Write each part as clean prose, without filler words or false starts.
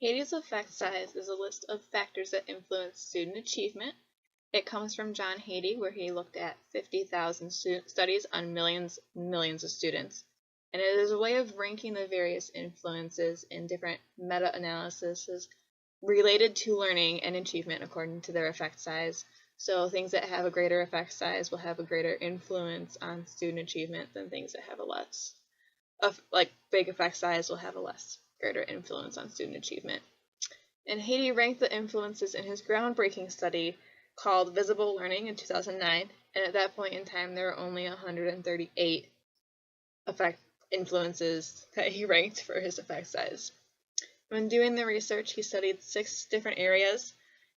Hattie's effect size is a list of factors that influence student achievement. It comes from John Hattie, where he looked at 50,000 studies on millions and millions of students. And it is a way of ranking the various influences in different meta-analyses related to learning and achievement according to their effect size. So things that have a greater effect size will have a greater influence on student achievement than things that have a less, big effect size will have a less greater influence on student achievement. And Hattie ranked the influences in his groundbreaking study called Visible Learning in 2009, and at that point in time there were only 138 influences that he ranked for his effect size. When doing the research, he studied 6 different areas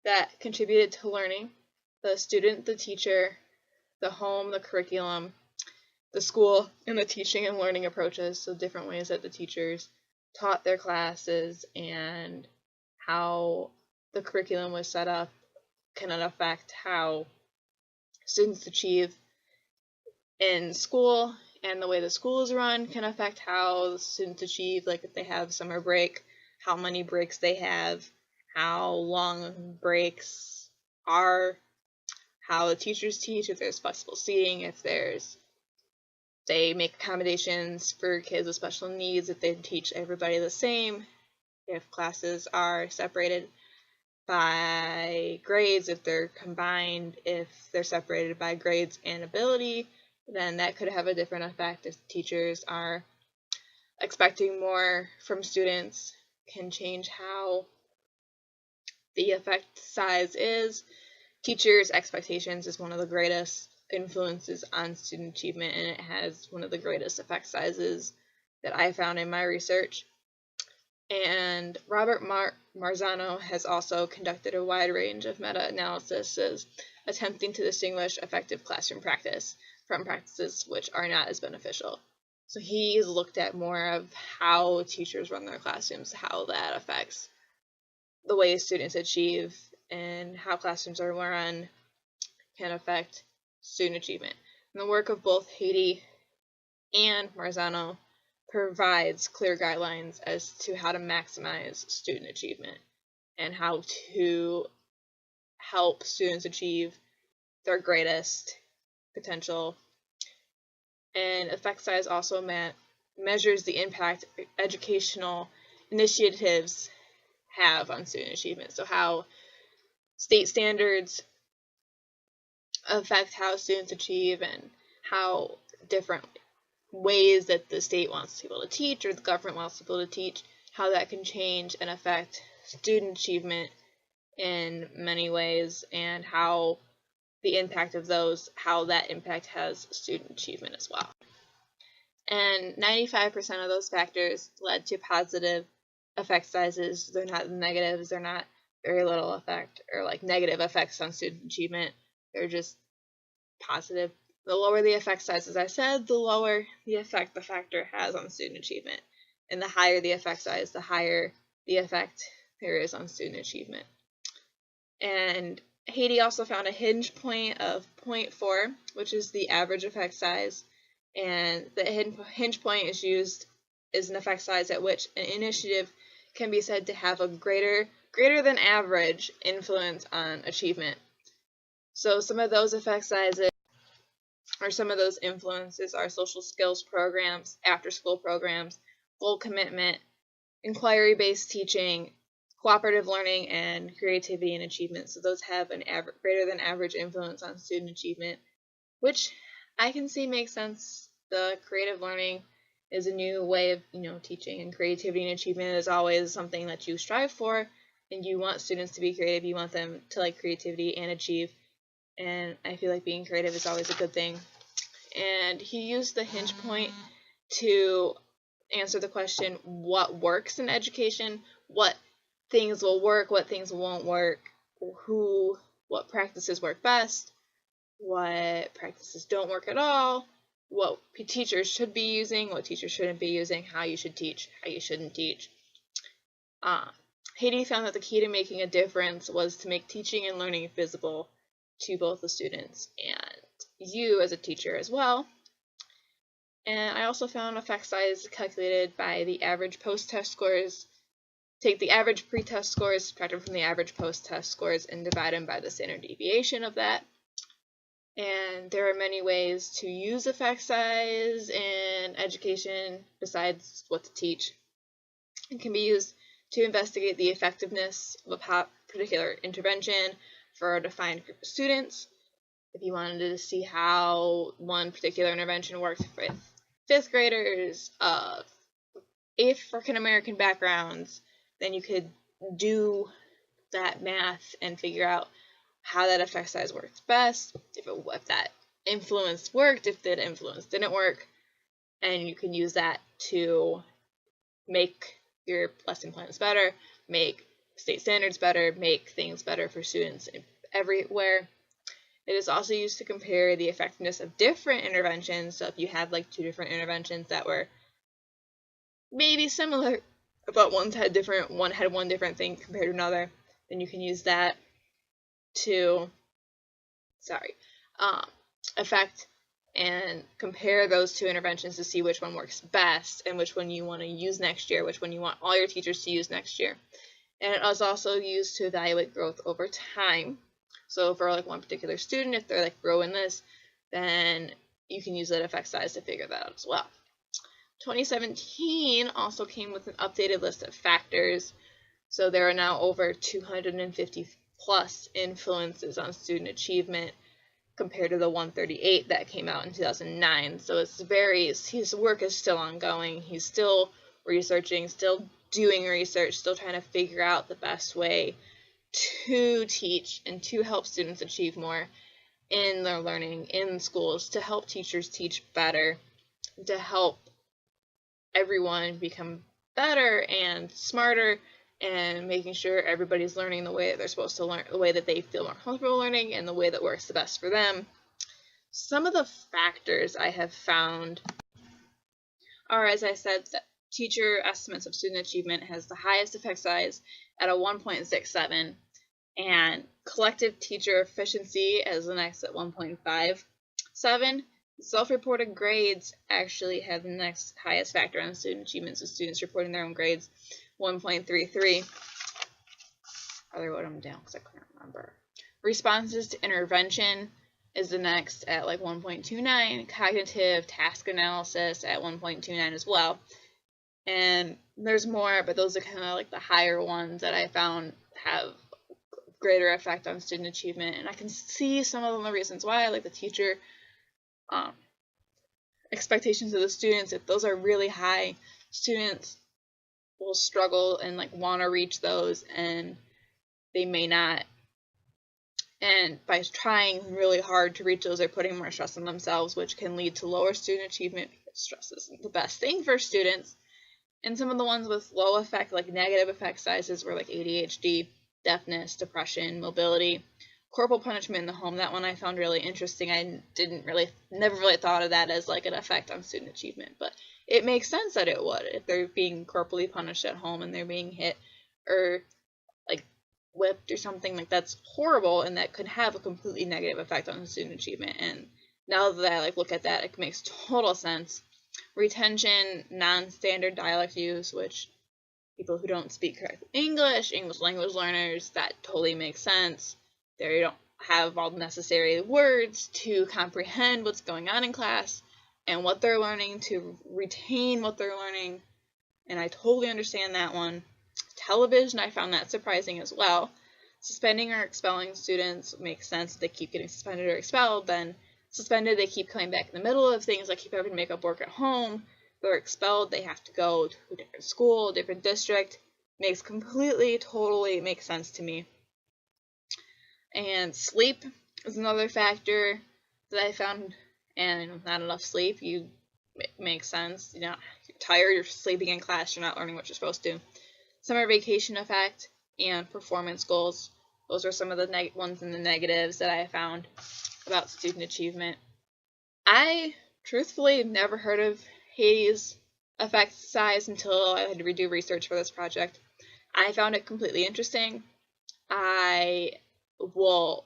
that contributed to learning: the student, the teacher, the home, the curriculum, the school, and the teaching and learning approaches, so different ways that the teachers taught their classes and how the curriculum was set up can affect how students achieve in school, and the way the school is run can affect how the students achieve, like if they have summer break, how many breaks they have, how long breaks are, how the teachers teach, if there's flexible seating, if they make accommodations for kids with special needs, if they teach everybody the same, if classes are separated by grades, if they're combined, if they're separated by grades and ability, then that could have a different effect. If teachers are expecting more from students, can change how the effect size is. Teachers' expectations is one of the greatest influences on student achievement, and it has one of the greatest effect sizes that I found in my research. And Robert Marzano has also conducted a wide range of meta-analyses attempting to distinguish effective classroom practice from practices which are not as beneficial. So he's looked at more of how teachers run their classrooms, how that affects the way students achieve, and how classrooms are run can affect student achievement. And the work of both Hattie and Marzano provides clear guidelines as to how to maximize student achievement and how to help students achieve their greatest potential. And effect size also measures the impact educational initiatives have on student achievement. So how state standards affect how students achieve, and how different ways that the state wants people to teach or the government wants people to teach, how that can change and affect student achievement in many ways, and how the impact of those, how that impact has student achievement as well. And 95% of those factors led to positive effect sizes. They're not negatives, they're not very little effect or like negative effects on student achievement. They're just positive. The lower the effect size, as I said, the lower the effect the factor has on student achievement. And the higher the effect size, the higher the effect there is on student achievement. And Hattie also found a hinge point of 0.4, which is the average effect size. And the hinge point is used as an effect size at which an initiative can be said to have a greater than average influence on achievement. So some of those effect sizes or some of those influences are social skills programs, after-school programs, goal commitment, inquiry-based teaching, cooperative learning, and creativity and achievement. So those have an greater than average influence on student achievement, which I can see makes sense. The creative learning is a new way of teaching, and creativity and achievement is always something that you strive for, and you want students to be creative. You want them to like creativity and achieve, and I feel like being creative is always a good thing. And he used the hinge point to answer the question, what works in education, what things will work, what things won't work, what practices work best, what practices don't work at all, what teachers should be using, what teachers shouldn't be using, how you should teach, how you shouldn't teach. Hattie found that the key to making a difference was to make teaching and learning visible to both the students and you as a teacher as well. And I also found effect size calculated by the average post-test scores take the average pre-test scores, subtract them from the average post-test scores, and divide them by the standard deviation of that. And there are many ways to use effect size in education besides what to teach. It can be used to investigate the effectiveness of a particular intervention for a defined group of students. If you wanted to see how one particular intervention worked with 5th graders of African American backgrounds, then you could do that math and figure out how that effect size worked best, if that influence worked, if that influence didn't work, and you can use that to make your lesson plans better, make state standards better, make things better for students everywhere. It is also used to compare the effectiveness of different interventions. So if you had like 2 different interventions that were maybe similar, but one had one different thing compared to another, then you can use that to affect and compare those 2 interventions to see which one works best and which one you want to use next year, which one you want all your teachers to use next year. And it was also used to evaluate growth over time. So for like one particular student, if they're like growing this, then you can use that effect size to figure that out as well. 2017 also came with an updated list of factors. So there are now over 250 plus influences on student achievement compared to the 138 that came out in 2009. So his work is still ongoing. He's still researching, still doing research, still trying to figure out the best way to teach and to help students achieve more in their learning in schools, to help teachers teach better, to help everyone become better and smarter, and making sure everybody's learning the way that they're supposed to learn, the way that they feel more comfortable learning, and the way that works the best for them. Some of the factors I have found are, as I said, that teacher estimates of student achievement has the highest effect size at a 1.67, and collective teacher efficiency as the next at 1.57. Self-reported grades actually have the next highest factor on student achievement, so students reporting their own grades, 1.33. I wrote them down because I couldn't remember. Responses to intervention is the next at like 1.29. Cognitive task analysis at 1.29 as well. And there's more, but those are kind of like the higher ones that I found have greater effect on student achievement. And I can see some of them, the reasons why, like the teacher expectations of the students. If those are really high, students will struggle and like want to reach those, and they may not. And by trying really hard to reach those, they're putting more stress on themselves, which can lead to lower student achievement. Stress isn't the best thing for students. And some of the ones with low effect, like negative effect sizes, were like ADHD, deafness, depression, mobility, corporal punishment in the home. That one I found really interesting. I never really thought of that as like an effect on student achievement, but it makes sense that it would. If they're being corporally punished at home and they're being hit or like whipped or something, like that's horrible, and that could have a completely negative effect on student achievement. And now that I like look at that, it makes total sense. Retention, non-standard dialect use, which people who don't speak correct English language learners, that totally makes sense. They don't have all the necessary words to comprehend what's going on in class and what they're learning, to retain what they're learning, and I totally understand that one. Television, I found that surprising as well. Suspending or expelling students makes sense. If they keep getting suspended or expelled, then suspended, they keep coming back in the middle of things, like keep having to make up work at home. If they're expelled, they have to go to a different school, different district. Makes totally makes sense to me. And sleep is another factor that I found, and not enough sleep, it makes sense. You're tired, you're sleeping in class, you're not learning what you're supposed to. Summer vacation effect and performance goals. Those are some of the ones in the negatives that I found about student achievement. I truthfully never heard of Hattie's effect size until I had to redo research for this project. I found it completely interesting. I will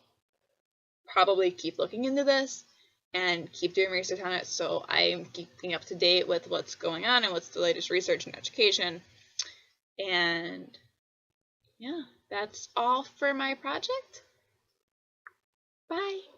probably keep looking into this and keep doing research on it, so I'm keeping up to date with what's going on and what's the latest research in education. And yeah, that's all for my project. Bye.